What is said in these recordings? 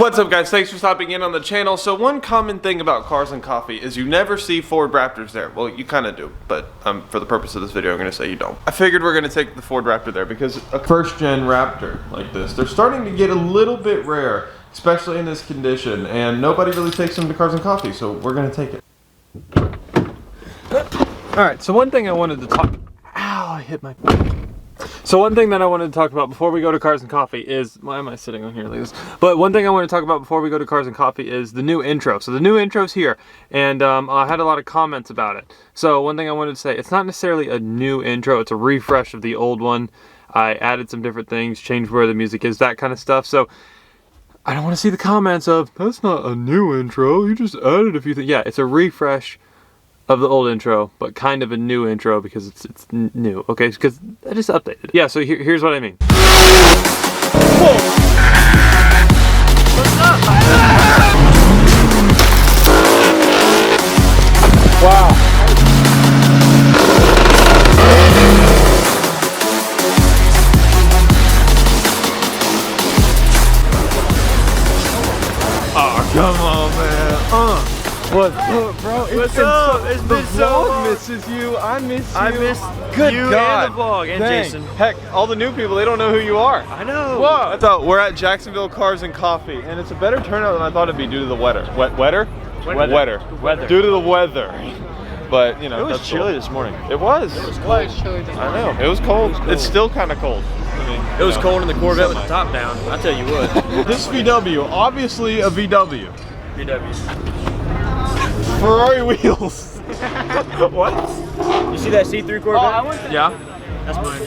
What's up guys, thanks for stopping in on the channel. So one common thing about Cars and Coffee is you never see Ford Raptors there. Well, you kind of do, but for the purpose of this video I'm going to say you don't. I figured we're going to take the Ford Raptor there because a first gen Raptor like this, they're starting to get a little bit rare, especially in this condition, and nobody really takes them to Cars and Coffee, so we're going to take it. Alright, so one thing I wanted to talk... Ow, I hit my... So one thing that I wanted to talk about before we go to Cars and Coffee is, why am I sitting on here like this? But one thing I want to talk about before we go to Cars and Coffee is the new intro. So the new intro's here, and I had a lot of comments about it. So one thing I wanted to say, it's not necessarily a new intro, it's a refresh of the old one. I added some different things, changed where the music is, that kind of stuff. So I don't want to see the comments of, that's not a new intro, you just added a few things. Yeah, it's a refresh of the old intro, but kind of a new intro because it's new, okay? Because I just updated it. Yeah, so here's what I mean. Whoa! What's up? Wow. Oh, come on, man. What's up, bro? It's been so long. Misses you. I miss you. I miss Good you God. and the vlog and Dang. Jason. Heck, all the new people, they don't know who you are. I know. Whoa. I thought we're at Jacksonville Cars and Coffee, and it's a better turnout than I thought it'd be due to the weather. Weather. Due to the weather. But you know, it was chilly this morning. It was. It was quite chilly this morning. I know. It was cold. It's still kind of cold. I mean, It was cold in the Corvette with the top down. I tell you what. This VW, obviously a VW. VWs. Ferrari wheels. What? You see that C3 Corvette? Yeah. That's mine.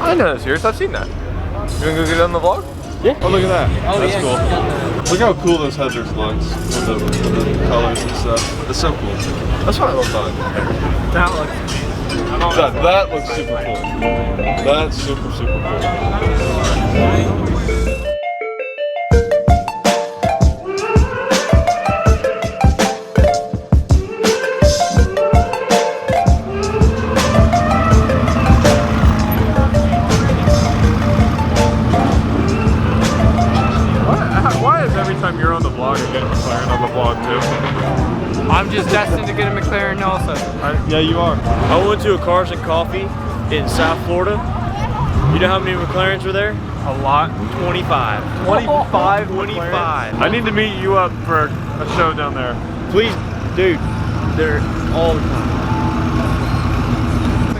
I know that's yours. I've seen that. You wanna go get it on the vlog? Yeah. Oh, look at that. Oh, That's yeah. cool. Look how cool those headers looks with the colors and stuff. It's so cool. That's why I love that. That looks amazing. That looks super cool. That's super cool. Why is every time you're on the vlog, you're getting McLaren on the vlog too? I'm just destined to get a McLaren also. Yeah, you are. I went to a Cars and Coffee in South Florida. You know how many McLarens were there? A lot. 25. 25? 25. I need to meet you up for a show down there. Please, dude, they're all the time.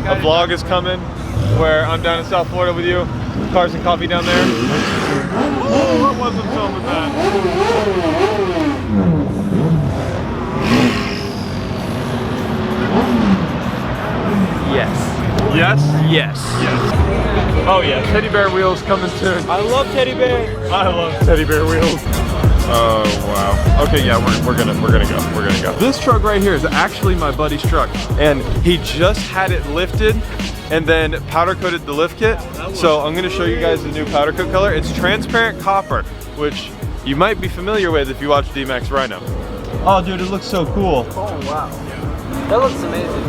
A vlog is coming where I'm down in South Florida with you. Cars and Coffee down there. I wasn't filming that. Yes. Yes? Yes. Yes. Oh yeah, teddy bear wheels coming soon. I love teddy bear. I love teddy bear wheels. Oh wow. Okay, yeah, we're gonna go. This truck right here is actually my buddy's truck, and he just had it lifted and then powder coated the lift kit. So I'm gonna show you guys the new powder coat color. It's transparent copper, which you might be familiar with if you watch D-Max Rhino. Oh dude, it looks so cool. Oh wow. That looks amazing.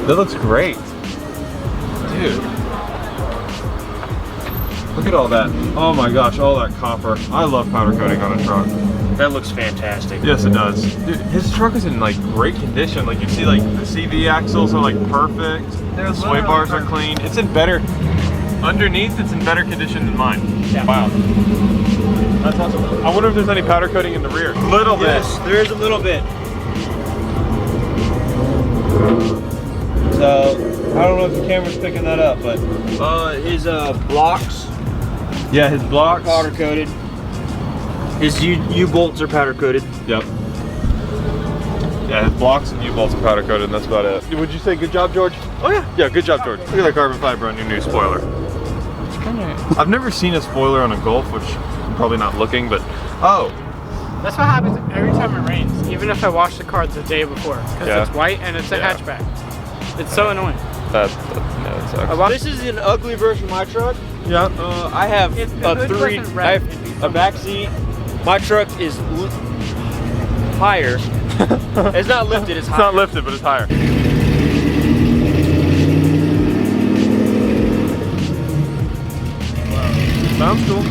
That looks great. Dude. Look at all that. Oh my gosh, all that copper. I love powder coating on a truck. That looks fantastic. Yes, it does. Dude, his truck is in like great condition. Like you see, like the CV axles are like perfect. The sway bars are clean. It's in better, underneath it's in better condition than mine. Yeah. Wow. That's awesome. I wonder if there's any powder coating in the rear. Little bit. Yes, there is a little bit. So, I don't know if the camera's picking that up, but. his blocks, Yeah, his blocks. powder coated. His U-bolts are powder coated. Yep. Yeah, his blocks and U-bolts are powder coated, and that's about it. Would you say good job, George? Oh yeah. Yeah, good job, George. Look at that carbon fiber on your new spoiler. It's kind of. I've never seen a spoiler on a Golf, which I'm probably not looking, but oh. That's what happens every time it rains. Even if I wash the car the day before, because Yeah. it's white and it's a Yeah. hatchback. It's so annoying. That sucks. This is an ugly version of my truck. Yeah. I have If the a hood wasn't I red, have it'd be a fine. back seat. My truck is higher. It's not lifted, it's It's higher. not lifted, but it's higher. Sounds cool.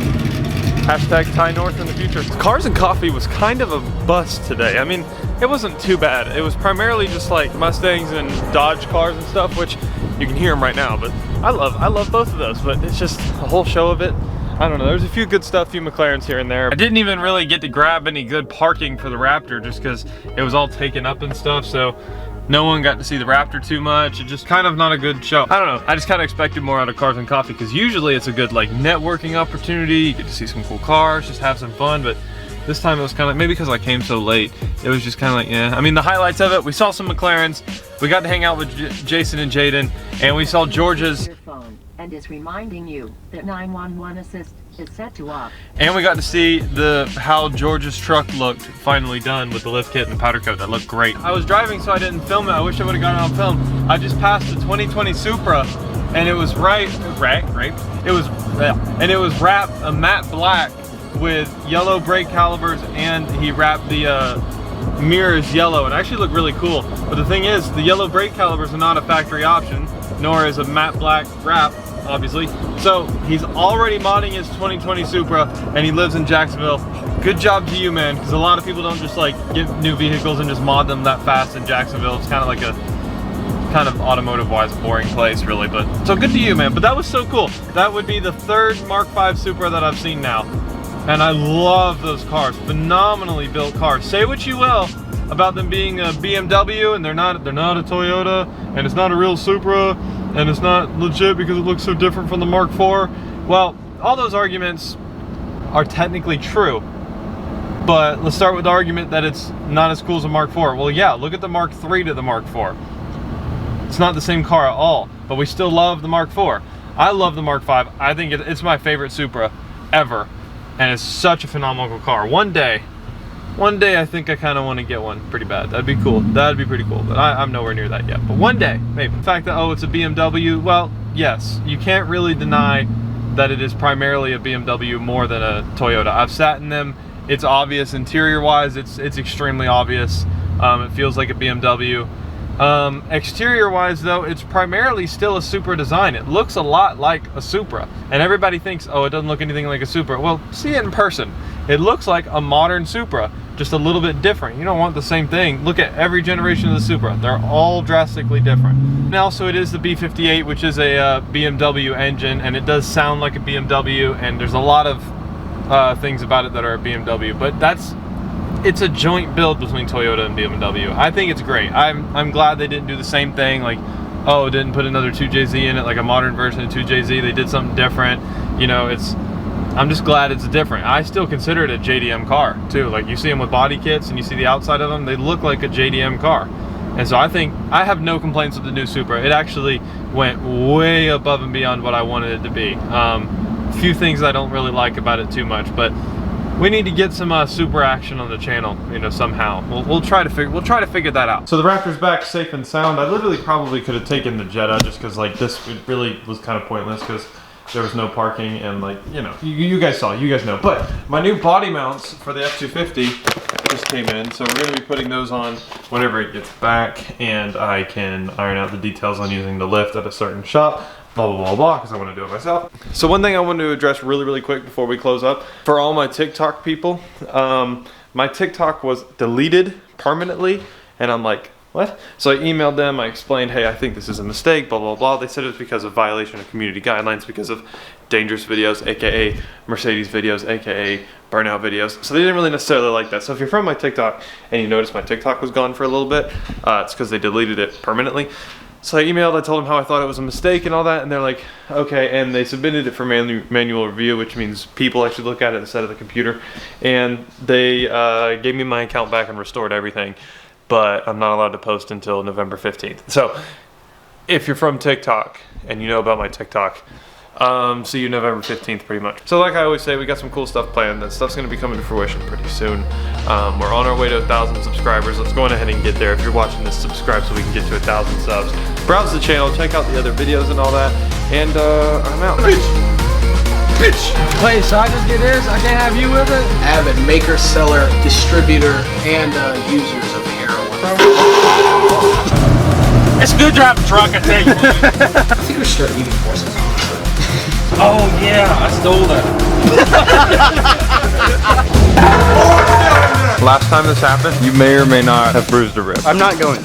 Hashtag Ty North in the future. Cars and Coffee was kind of a bust today. I mean, it wasn't too bad. It was primarily just like Mustangs and Dodge cars and stuff, which you can hear them right now, but I love both of those, but it's just a whole show of it. I don't know, there's a few good stuff, few McLarens here and there. I didn't even really get to grab any good parking for the Raptor just because it was all taken up and stuff, so no one got to see the Raptor too much. It just kind of not a good show. I don't know, I just kind of expected more out of Cars and Coffee because usually it's a good like networking opportunity. You get to see some cool cars, just have some fun, but this time it was kind of, maybe because I came so late, it was just kind of like, yeah. I mean, the highlights of it, we saw some McLarens, we got to hang out with Jason and Jaden, and we saw George's. Your phone and is reminding you that 911 assist is set to off. And we got to see how George's truck looked finally done with the lift kit and the powder coat. That looked great. I was driving so I didn't film it. I wish I would have got it on film. I just passed the 2020 Supra and it was it was wrapped a matte black with yellow brake calipers, and he wrapped the mirrors yellow, and actually looked really cool. But the thing is, the yellow brake calipers are not a factory option, nor is a matte black wrap, obviously. So he's already modding his 2020 Supra, and he lives in Jacksonville. Good job to you, man, because a lot of people don't just like get new vehicles and just mod them that fast in Jacksonville. It's kind of like a automotive-wise boring place, really. But so good to you, man. But that was so cool. That would be the third Mark V Supra that I've seen now. And I love those cars, phenomenally built cars. Say what you will about them being a BMW, and they're not a Toyota, and it's not a real Supra, and it's not legit because it looks so different from the Mark IV. Well, all those arguments are technically true, but let's start with the argument that it's not as cool as a Mark IV. Well, yeah, look at the Mark III to the Mark IV. It's not the same car at all, but we still love the Mark IV. I love the Mark V. I think it's my favorite Supra ever. And it's such a phenomenal car. One day I think I kind of want to get one pretty bad. That'd be cool. That'd be pretty cool, but I'm nowhere near that yet. But one day, maybe. The fact that, oh, it's a BMW, well, yes, you can't really deny that it is primarily a BMW more than a Toyota. I've sat in them. It's obvious interior-wise. It's extremely obvious. It feels like a BMW. Exterior-wise, though, it's primarily still a Supra design. It looks a lot like a Supra, and everybody thinks, oh, it doesn't look anything like a Supra. Well, see it in person. It looks like a modern Supra, just a little bit different. You don't want the same thing. Look at every generation of the Supra. They're all drastically different. And also, it is the B58, which is a BMW engine, and it does sound like a BMW, and there's a lot of things about it that are a BMW, but it's a joint build between Toyota and BMW. I think it's great. I'm glad they didn't do the same thing, like, oh, didn't put another 2JZ in it, like a modern version of 2JZ. They did something different. You know, I'm just glad it's different. I still consider it a JDM car too. Like, you see them with body kits and you see the outside of them, they look like a JDM car. And so I think I have no complaints with the new Supra. It actually went way above and beyond what I wanted it to be. A few things I don't really like about it too much, but we need to get some Supra action on the channel, you know, somehow. We'll try to figure that out. So the Raptor's back safe and sound. I literally probably could have taken the Jetta just because, like, this really was kind of pointless because there was no parking and, like, you know, you guys saw, you guys know. But my new body mounts for the F-250 just came in, so we're going to be putting those on whenever it gets back, and I can iron out the details on using the lift at a certain shop. Blah, blah, blah, blah, because I want to do it myself. So one thing I wanted to address really, really quick before we close up, for all my TikTok people, my TikTok was deleted permanently, and I'm like, what? So I emailed them, I explained, hey, I think this is a mistake, blah, blah, blah. They said it was because of violation of community guidelines, because of dangerous videos, aka Mercedes videos, aka burnout videos. So they didn't really necessarily like that. So if you're from my TikTok and you noticed my TikTok was gone for a little bit, it's because they deleted it permanently. So I emailed, I told them how I thought it was a mistake and all that, and they're like, okay, and they submitted it for manual review, which means people actually look at it instead of the computer, and they gave me my account back and restored everything, but I'm not allowed to post until November 15th. So if you're from TikTok and you know about my TikTok, see you November 15th pretty much. So like I always say, we got some cool stuff planned. That stuff's gonna be coming to fruition pretty soon. We're on our way to 1,000 subscribers. Let's go on ahead and get there. If you're watching this, subscribe so we can get to 1,000 subs. Browse the channel, check out the other videos and all that. And I'm out. Bitch! Wait, so I just get this? I can't have you with it? Avid maker, seller, distributor, and users of heroin. It's good driving truck, I tell you. I think we should start eating forces. Oh yeah, I stole that. Last time this happened, you may or may not have bruised a rib. I'm not going.